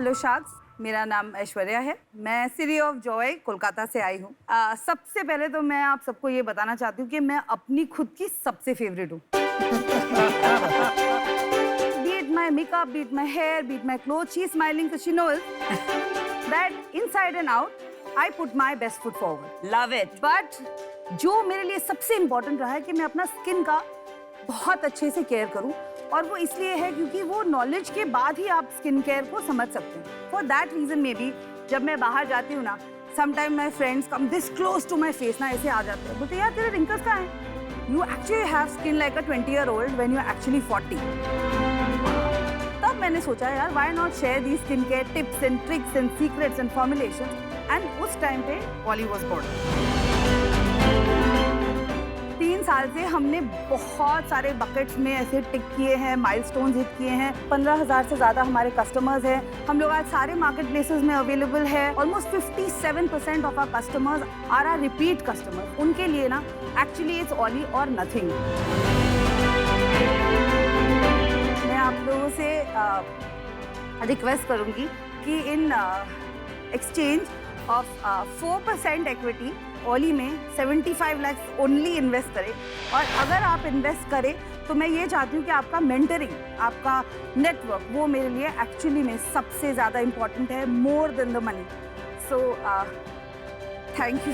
Hello sacks, मेरा नाम ऐश्वर्या है। मैं सिटी ऑफ जॉय कोलकाता से आई हूँ। सबसे पहले तो मैं आप सबको ये बताना चाहती हूँ कि मैं अपनी खुद की सबसे फेवरेट हूँ। Beat my makeup, beat my hair, beat my clothes, she's smiling because she knows that inside and out, I put my best foot forward. Love it. But जो मेरे लिए सबसे इम्पोर्टेंट रहा है कि मैं अपना स्किन का बहुत अच्छे से केयर करूं, और वो इसलिए है क्योंकि वो नॉलेज के बाद ही आप स्किन केयर को समझ सकते हैं। फॉर दैट रीजन में भी जब मैं बाहर जाती हूँ ना, sometime my friends come this close to my face ना, ऐसे आ जाते हैं, बोलते यार तेरे रिंकल्स कहाँ हैं? You actually have skin like a 20-year-old when you are actually 40। तब मैंने सोचा यार why not share the skin care tips and tricks and secrets and formulation, and उस टाइम पे ऑली वाज बोर्न। 3 साल से हमने बहुत सारे बकेट्स में ऐसे टिक किए हैं, माइलस्टोन्स हिट किए हैं। 15,000 से ज़्यादा हमारे कस्टमर्स हैं। हम लोग आज सारे मार्केट प्लेसेस में अवेलेबल है। Almost 57% of our customers are are repeat customers. उनके लिए ना एक्चुअली इट्स ऑली और नथिंग। मैं आप लोगों से रिक्वेस्ट करूँगी कि इन एक्सचेंज ऑफ 4% इक्विटी ऑली में 75 लाख ओनली इन्वेस्ट करें। और अगर आप इन्वेस्ट करें तो मैं ये चाहती हूँ कि आपका मेंटरिंग, आपका नेटवर्क, वो मेरे लिए एक्चुअली में सबसे ज़्यादा इम्पोर्टेंट है, more than the money. So thank you.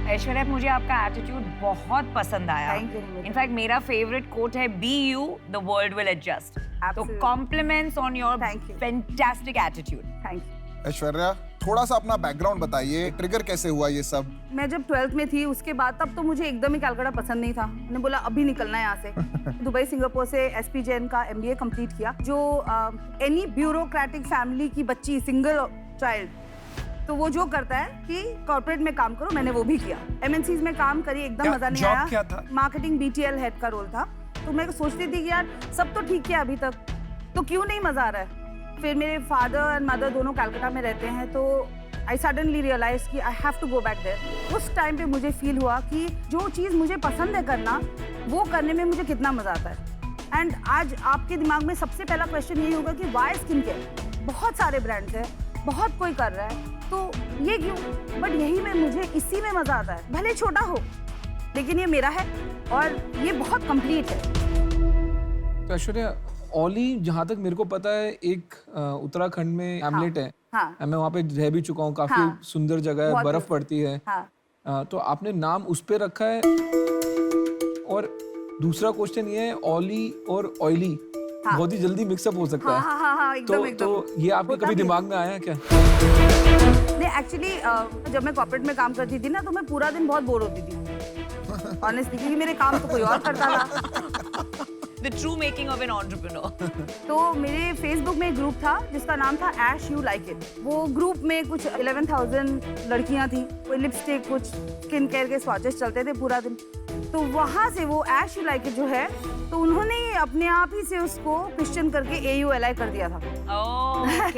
Aishwarya, मुझे आपका एटीट्यूड बहुत पसंद आया। इनफैक्ट मेरा फेवरेट कोट है, be you the world will adjust. तो compliments on your fantastic attitude. Thank you. Aishwarya, थोड़ा सा अपना बैकग्राउंड बताइए, ट्रिगर कैसे हुआ ये सब? मैं जब 12th में थी उसके बाद, तब तो मुझे एकदम ही कलकत्ता पसंद नहीं था। मैंने बोला अभी निकलना है यहाँ से। दुबई सिंगापुर से एसपी जैन का MBA कंप्लीट किया। जो एनी ब्यूरोक्रेटिक फैमिली की बच्ची, सिंगल चाइल्ड, तो वो जो करता है कि कॉर्पोरेट में काम करो, मैंने वो भी किया। MNCs में काम करी, एकदम मजा नहीं आया। क्या था? मार्केटिंग BTL हेड का रोल था। तो मैं सोचती थी कि यार सब तो ठीक है अभी तक, तो क्यों नहीं मजा आ रहा है। फिर मेरे फादर एंड मदर दोनों कलकत्ता में रहते हैं, तो आई सडनली रियलाइज कि I have to go back there. उस टाइम पे मुझे फील हुआ कि जो चीज़ मुझे पसंद है करना, वो करने में मुझे कितना मजा आता है। एंड आज आपके दिमाग में सबसे पहला क्वेश्चन यही होगा कि वाई स्किन केयर? बहुत सारे ब्रांड्स हैं, बहुत कोई कर रहा है, तो ये क्यों? बट यही में मुझे इसी में मजा आता है, भले छोटा हो, लेकिन ये मेरा है और ये बहुत कंप्लीट है। तो ऐश्वर्या, ऑली जहाँ तक मेरे को पता है एक उत्तराखंड में हैमलेट है। हाँ। मैं वहाँ पे रह भी चुका हूँ, काफी सुंदर जगह है, बर्फ पड़ती है। तो आपने नाम उस पे रखा है। और दूसरा क्वेश्चन ये है, ऑली और ऑयली बहुत ही जल्दी मिक्सअप हो सकता है। तो ये आपके कभी दिमाग में आया क्या? नहीं, एक्चुअली जब मैं कॉर्पोरेट में काम करती थी ना, तो मैं पूरा दिन बहुत बोर होती थी ऑनेस्टली, क्योंकि मेरे काम तो कोई और करता था। The true making of an entrepreneur. तो मेरे फेसबुक में एक ग्रुप था जिसका नाम था Ash You Like It। वो ग्रुप में कुछ 11,000 लड़कियां थी। कोई लिपस्टिक, कुछ स्किन केयर के स्वॉचेस चलते थे पूरा दिन। तो वहाँ से वो Ash You Like It जो है, तो उन्होंने अपने आप ही से उसको क्वेश्चन करके AULI कर दिया था।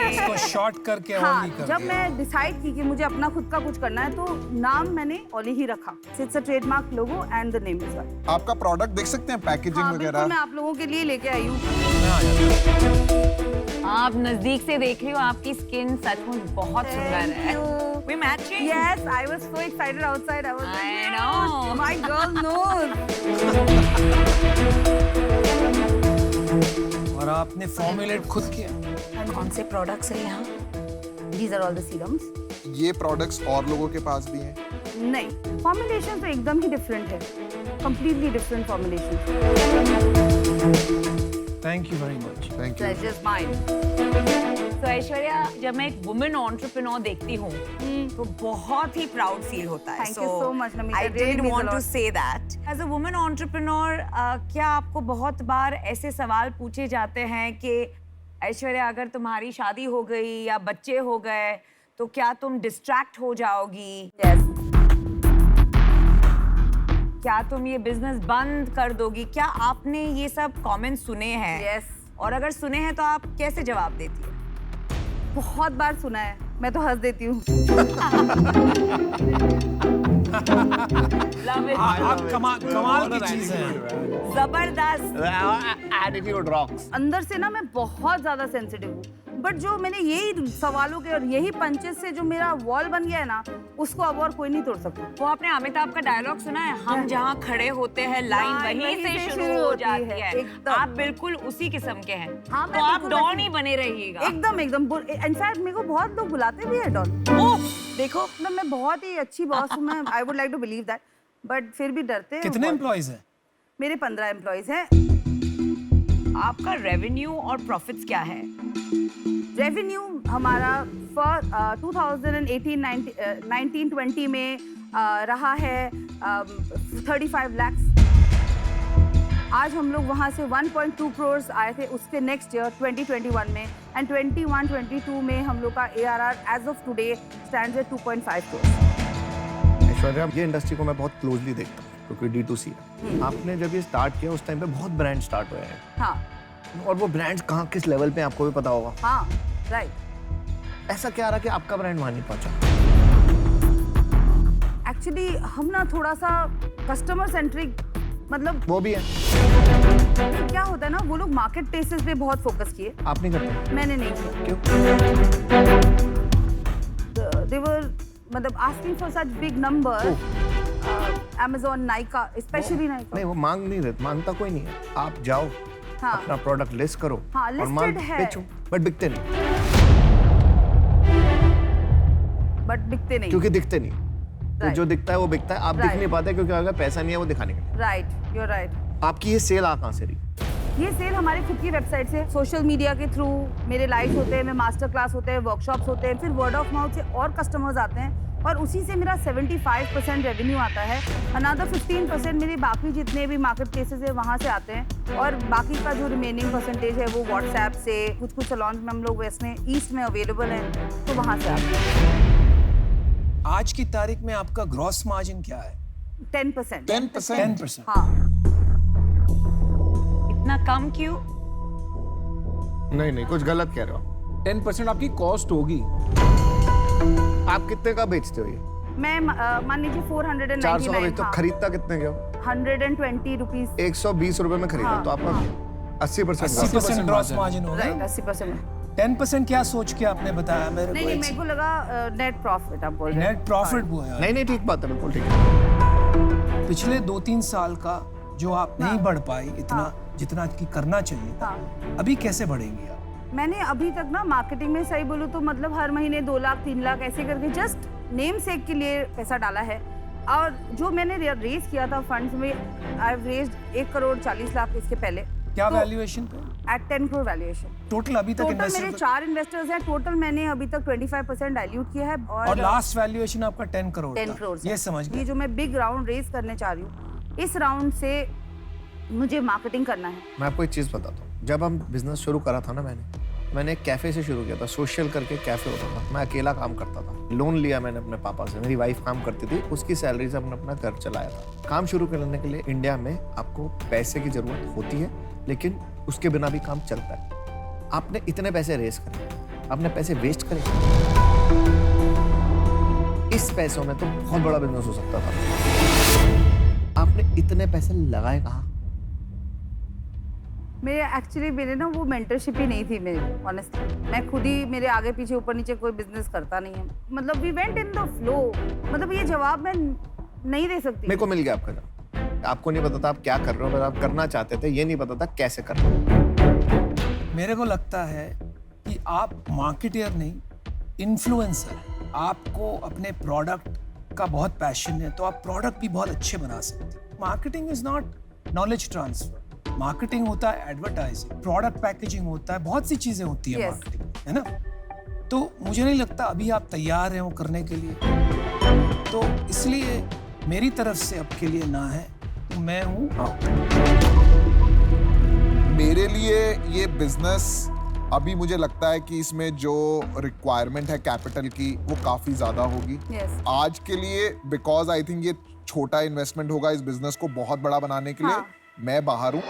इसको शॉर्ट करके हाँ, ऑली कर जब दिया। मैं डिसाइड की कि मुझे अपना खुद का कुछ करना है, तो नाम मैंने ऑली ही रखा। It's a trademark logo and the name is well. आपका प्रोडक्ट देख सकते हैं, पैकेजिंग वगैरह? मैं आप लोगों के लिए लेके आई हूँ। आप नजदीक से देख रही हो, आपकी स्किन सचमुच बहुत सुंदर है। We matching? Yes, I was so excited outside. I was like, I know. My girl knows. और आपने फॉर्मुलेट खुद किया? कौन से प्रोडक्ट्स है यहाँ? These are all the serums. ये प्रोडक्ट्स और लोगों के पास भी हैं? नहीं, फॉर्मुलेशन तो एकदम ही डिफरेंट है, completely different formulation. Thank you very much. Thank you. Pleasure's mine. तो ऐश्वर्या, जब मैं एक वुमेन एंटरप्रेन्योर देखती हूँ तो बहुत ही प्राउड फील होता है। Thank you so much, Namita. I It really did means a want to lot. say that. As a woman entrepreneur, क्या आपको बहुत बार ऐसे सवाल पूछे जाते हैं कि ऐश्वर्या, अगर तुम्हारी शादी हो गई या बच्चे हो गए तो क्या तुम डिस्ट्रैक्ट हो जाओगी? Yes. क्या तुम ये बिजनेस बंद कर दोगी? क्या आपने ये सब कमेंट्स सुने हैं? Yes. और अगर सुने हैं तो आप कैसे जवाब देती है? बहुत बार सुना है, मैं तो हंस देती हूँ। लव इट, आप कमाल की चीज है। जबरदस्त। Attitude rocks. अंदर से ना मैं बहुत ज्यादा सेंसिटिव हूँ, बट जो मैंने यही सवालों के और यही पंचेस से जो मेरा वॉल बन गया है ना, उसको अब और कोई नहीं तोड़ सकता। वो आपने अमिताभ का डायलॉग सुना है, हम जहाँ खड़े होते हैं लाइन वहीं से शुरू हो जाती है। एकदम। आप बिल्कुल उसी किस्म के हैं। हाँ, मैं तो आप बिल्कुल डॉन वैसी- ही बने रहिएगा। एकदम इनफैक्ट मेरे को बहुत लोग बुलाते भी है डॉन। ओह, देखो मतलब मैं बहुत ही अच्छी बॉस हूँ, मैं I would like to believe that, but फिर भी डरते हैं। कितने एम्प्लॉइज हैं? मेरे 15 एम्प्लॉइज हैं। आपका रेवेन्यू और प्रॉफिट्स क्या है? रेवेन्यू हमारा फॉर 2018-19-20 में रहा है 35 lakhs। आज हम लोग वहाँ से 1.2 crores आए थे उसके नेक्स्ट ईयर 2021 में, एंड 21-22 में हम लोग का ARR as of today stands at 2.5 crores। Aishwarya, ये इंडस्ट्री को मैं बहुत क्लोजली देखता हूँ क्योंकि D2C है। आपने जब ये स्टार्ट किया उस टाइम पे बहुत ब्रांड स्टार्ट हुए हैं, हाँ और वो ब्रांड्स कहाँ किस लेवल पे आपको भी पता होगा। हाँ राइट। ऐसा क्या रहा कि आपका ब्रांड वहाँ नहीं पहुँचा? एक्चुअली हम ना थोड़ा सा कस्टमर सेंट्रिक, मतलब वो भी है, क्या होता है ना, वो लोग मार्केट प्लेसेस पे बहुत फोकस किए, आप नहीं करते मैंने नहीं किया। क्यों? They were मतलब asking for such big number, Amazon, Nykaa, especially Nykaa। नहीं, वो मांग नहीं रहे, मांगता कोई नहीं है। आप जाओ, हाँ अपना प्रोडक्ट लिस्ट करो, हाँ, और listed माल है। बेचो, बट बिकते नहीं बट बिकते नहीं। क्योंकि दिखते नहीं। तो Right. जो दिखता है वो बिकता है, आप दिख Right. नहीं पाते क्योंकि अगर पैसा नहीं है वो दिखाने के लिए। Right, you right. आपकी ये सेल आ कहाँ से रही? ये सेल हमारी खुद की वेबसाइट से, सोशल मीडिया के थ्रू, मेरे लाइव होते हैं, मेरे मास्टर क्लास होते हैं, वर्कशॉप्स होते हैं, फिर वर्ड ऑफ माउथ से और कस्टमर्स आते हैं, और उसी से मेरा 75% रेवेन्यू आता है। अनदर 15% मेरे बाकी जितने भी मार्केट प्लेसेस है वहाँ से आते हैं, और बाकी का जो रिमेनिंग परसेंटेज है वो व्हाट्सएप से, कुछ सैलून में हम लोग वेस्ट में ईस्ट में अवेलेबल हैं, तो वहाँ से आते हैं। आज की तारीख में आपका ग्रॉस मार्जिन क्या है? 10%। 10%। हाँ। इतना कम क्यों? नहीं, कुछ गलत कह रहे हो। 10% आपकी कॉस्ट होगी। आप कितने का बेचते हो ये? मैं मान लीजिए 499, 400 का बेचते हो, हाँ, खरीदता कितने के हो? 120 रुपीज। 120 रुपए में खरीदा, हाँ, तो आपका हाँ। 80% 80% ग्रॉस मार्जिन हो राइट, गया। 80%। 10% क्या सोच के आपने बताया मेरे नहीं, को? मेरे को लगा नेट प्रॉफिट आप बोल रहे हैं। नेट प्रॉफिट वो है। नहीं, ठीक बात है, बिल्कुल ठीक है। पिछले 2-3 साल का जो आप नहीं बढ़ पाई इतना जितना कि करना चाहिए था, हाँ। अभी कैसे बढ़ेंगी आप? मैंने अभी तक ना मार्केटिंग में सही बोलूं तो मतलब हर महीने 2 लाख 3 लाख ऐसे करके जस्ट नेम सेक के लिए पैसा डाला है, और जो मैंने रेज किया था फंड्स में, I have raised 1 crore 40 lakh इसके पहले। क्या तो वैल्यूएशन पे? Eight 10 crore valuation. टोटल अभी तक टोटल इन्वेस्टर मेरे 4 इन्वेस्टर्स हैं, टोटल मैंने अभी तक 25% डाइल्यूट किया है, और लास्ट वैल्यूएशन आपका 10 करोड़ 10 था। करोड़ ये समझ ये गए। जो मैं बिग राउंड रेज करने चाह रही हूँ, इस राउंड से मुझे मार्केटिंग करना है। मैं आपको एक चीज बताता हूँ, जब हम बिजनेस शुरू करा था ना, मैंने एक कैफे से शुरू किया था, सोशल करके कैफे होता था, मैं अकेला काम करता था, लोन लिया मैंने अपने पापा से, मेरी वाइफ काम करती थी, उसकी सैलरी से हमने अपना घर चलाया था। काम शुरू करने के लिए इंडिया में आपको पैसे की जरूरत होती है, लेकिन उसके बिना भी काम चलता है। आपने इतने पैसे रेस करे, आपने पैसे वेस्ट करे, इस पैसों में तो बहुत बड़ा बिजनेस हो सकता था। आपने इतने पैसे लगाए कहाँ? मेरे ना वो मेंटरशिप ही नहीं थी मेरी, ऑनेस्टली। मैं खुद ही मेरे आगे पीछे ऊपर नीचे कोई बिजनेस करता नहीं है, मतलब we went in the flow. मतलब ये जवाब मैं नहीं दे सकती। मेरे को मिल गया आपका जवाब। आपको नहीं पता था आप क्या कर रहे हो, पर आप करना चाहते थे, ये नहीं पता था कैसे करना है। मेरे को लगता है कि आप मार्केटियर नहीं, इन्फ्लुएंसर हैं। आपको अपने प्रोडक्ट का बहुत पैशन है, तो आप प्रोडक्ट भी बहुत अच्छे बना सकते हैं। Marketing is not knowledge transfer, marketing होता है एडवर्टाइजिंग, प्रोडक्ट पैकेजिंग होता है, बहुत सी चीजें होती है Yes. मार्केटिंग, है ना? तो मुझे नहीं लगता अभी आप तैयार हैं वो करने के लिए, तो इसलिए मेरी तरफ से आपके लिए ना है, तो मैं हूँ out। मेरे लिए ये बिजनेस अभी मुझे लगता है कि इसमें जो रिक्वायरमेंट है कैपिटल की वो काफी ज्यादा होगी Yes. आज के लिए, बिकॉज आई थिंक ये छोटा इन्वेस्टमेंट होगा इस बिजनेस को बहुत बड़ा बनाने के लिए। हाँ. मैं बाहर हूँ,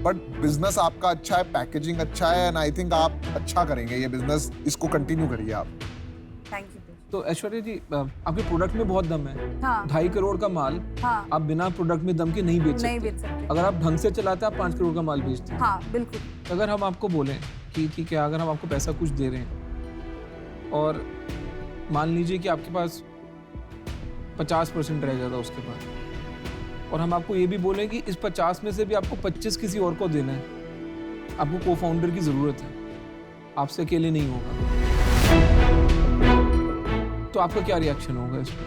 बट बिजनेस आपका अच्छा है, पैकेजिंग अच्छा है, एंड आई थिंक आप अच्छा करेंगे ये बिजनेस, इसको कंटिन्यू करिए आप। Thank you. तो ऐश्वर्या जी आपके प्रोडक्ट में बहुत दम है। हाँ 2.5 करोड़ का माल हाँ आप बिना प्रोडक्ट में दम के नहीं बेच नहीं सकते। बेच सकते। अगर आप ढंग से चलाते हैं आप 5 करोड़ का माल बेचते हैं। हाँ बिल्कुल। अगर हम आपको बोलें कि ठीक है, अगर हम आपको पैसा कुछ दे रहे हैं और मान लीजिए कि आपके पास 50% रह जाता उसके बाद, और हम आपको ये भी बोलें कि इस 50 में से भी आपको 25 किसी और को देना है, आपको को फाउंडर की ज़रूरत है, आपसे अकेले नहीं होगा, तो आपका क्या रिएक्शन होगा इस पर?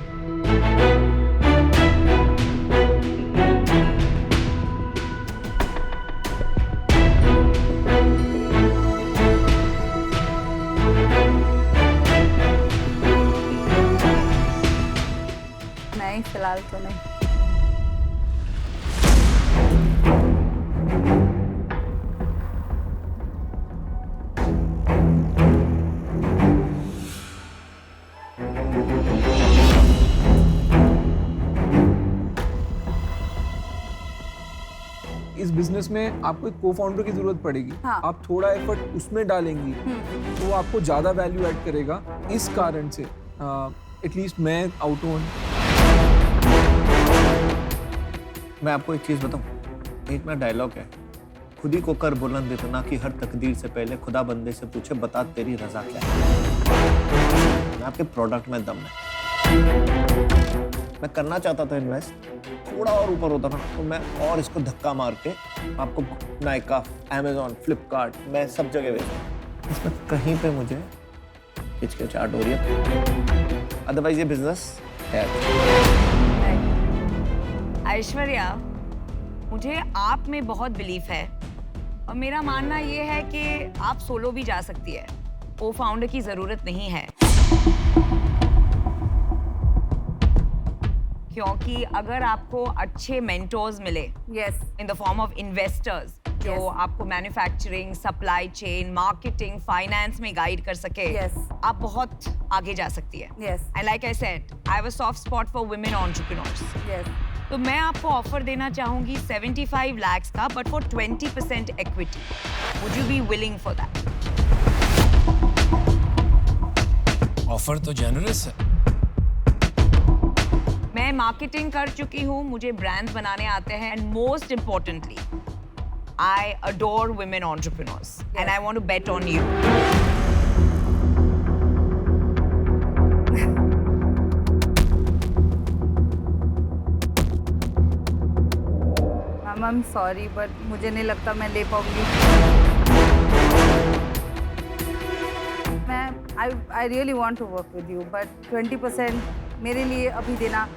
नहीं फिलहाल तो नहीं। इस बिजनेस में आपको एक को फाउंडर की जरूरत पड़ेगी। हाँ। आप थोड़ा एफर्ट उसमें डालेंगी तो वो आपको ज्यादा वैल्यू ऐड करेगा। इस कारण से एटलीस्ट मैं आउट हूँ। मैं आपको एक चीज बताऊं, एक मेरा डायलॉग है, खुद ही को कर बुलंद इतना कि हर तकदीर से पहले खुदा बंदे से पूछे बता तेरी रजा क्या है। मैं आपके प्रोडक्ट में दम है। मैं करना चाहता था इन्वेस्ट, थोड़ा और ऊपर होता ना तो मैं और इसको धक्का मार के आपको नाइका, अमेज़न, फ्लिपकार्ट, मैं सब जगह बेचूं। इसमें कहीं पे मुझे हिचकिचाहट हो रही है, अदरवाइज ये बिजनेस है। ऐश्वर्या, मुझे आप में बहुत बिलीफ है और मेरा मानना ये है कि आप सोलो भी जा सकती है, को फाउंडर की जरूरत नहीं है। क्योंकि अगर आपको अच्छे मेंटोर्स मिले yes in the form of investors जो Yes. आपको manufacturing, supply chain, marketing, finance में गाइड कर सके, Yes. आप बहुत आगे जा सकती है। Yes and like I said, I have a soft spot for women entrepreneurs. Yes तो मैं आपको ऑफर देना चाहूंगी 75 lakhs का, but for 20% equity. Would you be willing for that? Offer तो जेनरस है। मैं मार्केटिंग कर चुकी हूँ, मुझे ब्रांड्स बनाने आते हैं, and most importantly I adore women entrepreneurs and I want to bet on you. Ma'am I am sorry but मुझे नहीं लगता मैं ले पाऊंगी। मैं I really want to work with you but 20% मेरे लिए अभी देना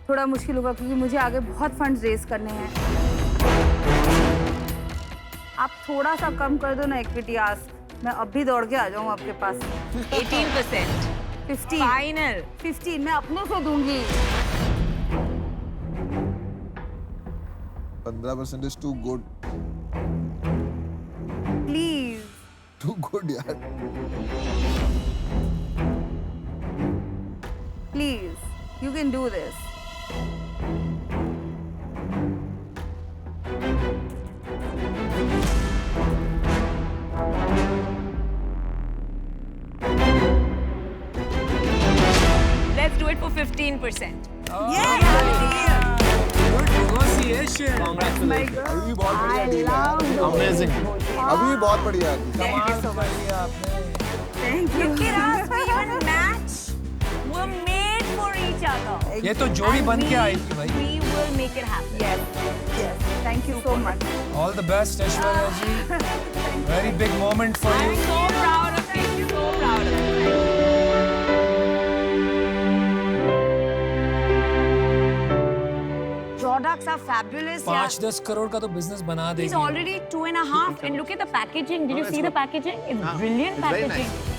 थोड़ा मुश्किल होगा क्योंकि मुझे आगे बहुत फंड्स रेज करने हैं। आप थोड़ा सा कम कर दो ना इक्विटी आस्क, मैं अब भी दौड़ के आ जाऊँ आपके पास। 18%। 15 फाइनल। 15 मैं अपने से दूंगी। 15% is too good. Please Too good, यार. Please you can do this. Let's do it for 15%. Good negotiation. अभी बहुत बढ़िया deal है. Amazing. अभी बहुत बढ़िया deal. कमाल कर लिया आपने। Thank you. Look at us, we even match. We're made for each other. ये तो जोड़ी And बन के we- आई थी भाई। We will make it happen. Yes, thank you so much. All the best, Aishwarya ji. Very big moment for I'm you. so proud of you. So proud of you. Products are fabulous. 5-10 crore का तो business बना He's देगी। already 2.5, and look at the packaging. Did you see the packaging? It's brilliant It's very packaging. nice.